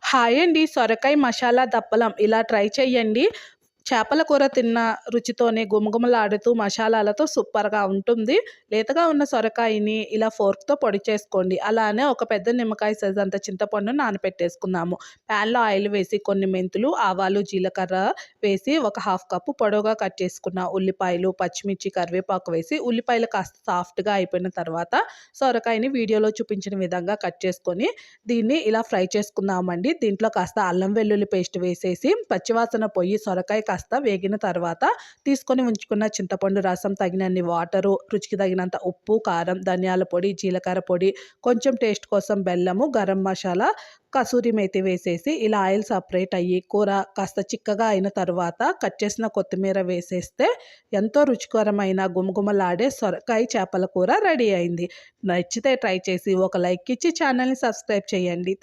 Hi అండి. సొరకాయ మసాలా దప్పలం ఇలా ట్రై చేయండి. చేపల కూర తిన్న రుచితోనే గుమగుమలాడుతూ మసాలాలతో సూపర్‌గా ఉంటుంది. లేతగా ఉన్న సొరకాయని ఇలా ఫోర్క్‌తో పొడి చేసుకోండి. అలానే ఒక పెద్ద నిమ్మకాయ సైజ్ అంత చింతపండును నానబెట్టేసుకుందాము. ప్యాన్‌లో ఆయిల్ వేసి కొన్ని మెంతులు, ఆవాలు, జీలకర్ర వేసి ఒక హాఫ్ కప్పు పొడవుగా కట్ చేసుకున్న ఉల్లిపాయలు, పచ్చిమిర్చి, కరివేపాకు వేసి ఉల్లిపాయలు కాస్త సాఫ్ట్‌గా అయిపోయిన తర్వాత సొరకాయని వీడియోలో చూపించిన విధంగా కట్ చేసుకొని దీన్ని ఇలా ఫ్రై చేసుకుందామండి. దీంట్లో కాస్త అల్లం వెల్లుల్లి పేస్ట్ వేసేసి పచ్చివాసన పోయి సొరకాయ కాస్త వేగిన తర్వాత తీసుకొని ఉంచుకున్న చింతపండు రసం, తగినన్ని వాటరు, రుచికి తగినంత ఉప్పు, కారం, ధనియాల పొడి, జీలకర్ర పొడి, కొంచెం టేస్ట్ కోసం బెల్లము, గరం మసాలా, కసూరి మేతి వేసేసి ఇలా ఆయిల్ సపరేట్ అయ్యి కూర కాస్త చిక్కగా అయిన తర్వాత కట్ చేసిన కొత్తిమీర వేసేస్తే ఎంతో రుచికరమైన గుమగుమలాడే సొరకాయ చేపల కూర రెడీ అయింది. నచ్చితే ట్రై చేసి ఒక లైక్ ఇచ్చి ఛానల్‌ని సబ్స్క్రైబ్ చేయండి.